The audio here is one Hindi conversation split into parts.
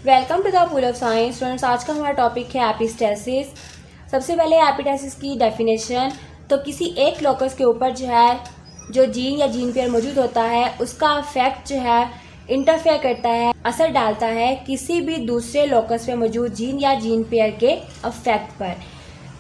Welcome to the pool of science students. आज का हमारा टॉपिक है एपिस्टेसिस। सबसे पहले एपिस्टेसिस की डेफिनेशन। तो किसी एक लोकस के ऊपर जो जीन या जीन पेयर मौजूद होता है उसका इफेक्ट इंटरफेयर करता है, असर डालता है किसी भी दूसरे लोकस पे मौजूद जीन या जीन पेयर के इफेक्ट पर।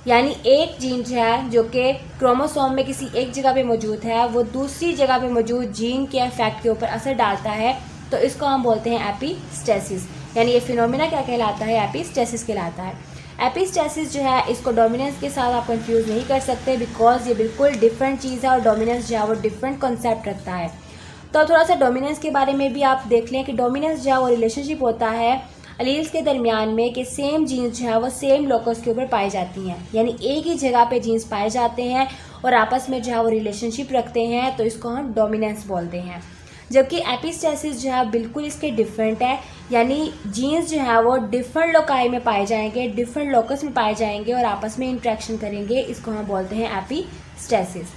यानी एक जीन जो कि क्रोमोसोम में किसी एक जगह पे मौजूद है वो दूसरी जगह पे मौजूद जीन के इफेक्ट के ऊपर असर डालता है, तो इसको हम बोलते हैं एपिस्टेसिस। यानी ये फिनोमिना क्या कहलाता है? एपिस्टेसिस कहलाता है। एपिस्टेसिस इसको डोमिनेंस के साथ आप कंफ्यूज नहीं कर सकते, बिकॉज ये बिल्कुल डिफरेंट चीज़ है और डोमिनेंस वो डिफरेंट कॉन्सेप्ट रखता है। तो थोड़ा सा डोमिनेंस के बारे में भी आप देख लें कि डोमिनेंस वो रिलेशनशिप होता है अलील्स के दरमियान में कि सेम जीन्स वो सेम लोकस के ऊपर पाई जाती हैं। यानी एक ही जगह पे जीन्स पाए जाते हैं और आपस में वो रिलेशनशिप रखते हैं, तो इसको हम डोमिनेंस बोलते हैं। जबकि एपिस्टेसिस बिल्कुल इसके डिफरेंट है। यानी जीन्स वो डिफरेंट लोकाई में पाए जाएंगे, डिफरेंट लोकस में पाए जाएंगे और आपस में इंट्रैक्शन करेंगे। इसको हम बोलते हैं एपिस्टेसिस।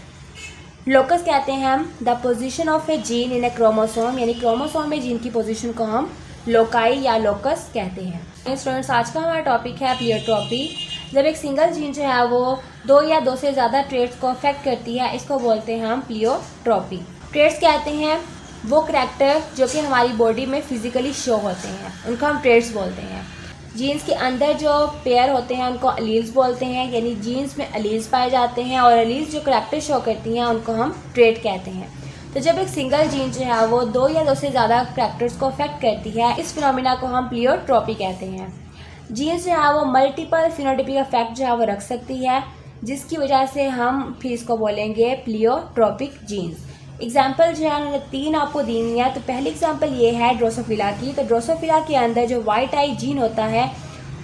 लोकस कहते हैं हम the position of A gene in A chromosome, यानी क्रोमोसोम में जीन की पोजीशन को हम लोकाई या लोकस कहते हैं। स्टूडेंट्स, आज का हमारा टॉपिक है प्लियोट्रॉपी। जब एक सिंगल जीन वो 2 या 2 से ज़्यादा ट्रेट्स को अफेक्ट करती है, इसको बोलते हैं हम प्लियोट्रॉपी। ट्रेट्स कहते हैं वो करैक्टर जो कि हमारी बॉडी में फिजिकली शो होते हैं, उनको हम ट्रेट्स बोलते हैं। जीन्स के अंदर जो पेयर होते हैं उनको अलील्स बोलते हैं, यानी जीन्स में अलील्स पाए जाते हैं और अलील्स जो करैक्टर शो करती हैं उनको हम ट्रेट कहते हैं। तो जब एक सिंगल जीन वो 2 या 2 से ज़्यादा करैक्टर्स को अफेक्ट करती है, इस फिनोमिना को हम प्लियोट्रॉपी कहते हैं। जीन्स वो मल्टीपल फिनोटाइपिक इफेक्ट वो रख सकती है, जिसकी वजह से हम फिर इसको बोलेंगे प्लियोट्रॉपिक जीन्स। एग्जाम्पल उन्होंने 3 आपको दी हुई है। तो पहली एग्जाम्पल ये है ड्रोसोफिला की। तो ड्रोसोफिला के अंदर जो वाइट आई जीन होता है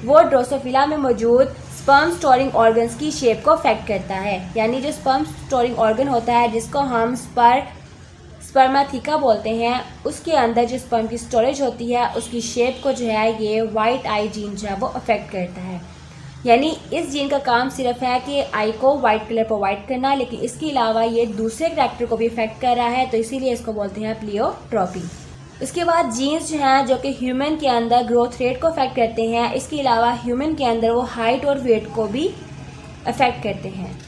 वो ड्रोसोफिला में मौजूद स्पर्म स्टोरिंग ऑर्गन्स की शेप को अफेक्ट करता है। यानी जो स्पर्म स्टोरिंग ऑर्गन होता है जिसको हम स्पर्मेथिका बोलते हैं, उसके अंदर जो स्पर्म की स्टोरेज होती है उसकी शेप को ये वाइट आई जीन वो अफेक्ट करता है। यानी इस जीन का काम सिर्फ है कि आई को वाइट कलर प्रोवाइड करना, लेकिन इसके अलावा ये दूसरे करैक्टर को भी इफेक्ट कर रहा है, तो इसीलिए इसको बोलते हैं प्लियोट्रॉपी। इसके बाद जीन्स जो कि ह्यूमन के अंदर ग्रोथ रेट को अफेक्ट करते हैं, इसके अलावा ह्यूमन के अंदर वो हाइट और वेट को भी अफेक्ट करते हैं।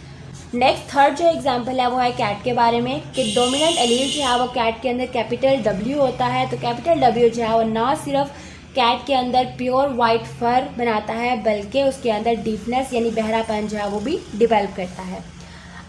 नेक्स्ट थर्ड जो एग्जांपल है वो है कैट के बारे में कि डोमिनेंट एलील वो कैट के अंदर कैपिटल W होता है। तो कैपिटल W वो ना सिर्फ कैट के अंदर प्योर वाइट फर बनाता है, बल्कि उसके अंदर डीपनेस यानी बहरापन वो भी डिवेल्प करता है।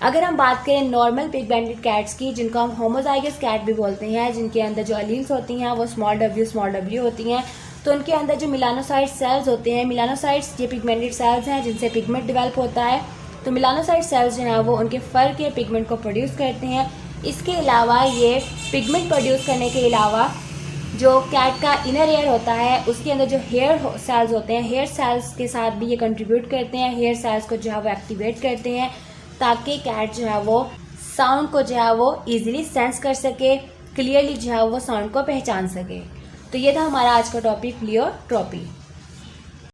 अगर हम बात करें नॉर्मल पिगमेंटेड कैट्स की, जिनको हम होमोजाइगस कैट भी बोलते हैं, जिनके अंदर जो अलील्स होती हैं वो स्मॉल w होती हैं, तो उनके अंदर जो मिलानोसाइट सेल्स होते हैं, मिलानोसाइट्स ये पिगमेंटेड सेल्स हैं जिनसे पिगमेंट डिवेल्प होता है। तो मिलानोसाइट सेल्स वो उनके फर के पिगमेंट को प्रोड्यूस करते हैं। इसके अलावा ये पिगमेंट प्रोड्यूस करने के अलावा जो कैट का इनर एयर होता है उसके अंदर जो हेयर सेल्स होते हैं, हेयर सेल्स के साथ भी ये कंट्रीब्यूट करते हैं। हेयर सेल्स को वो एक्टिवेट करते हैं ताकि कैट वो साउंड को वो इजीली सेंस कर सके, क्लियरली वो साउंड को पहचान सके। तो ये था हमारा आज का टॉपिक प्लियोट्रॉपी।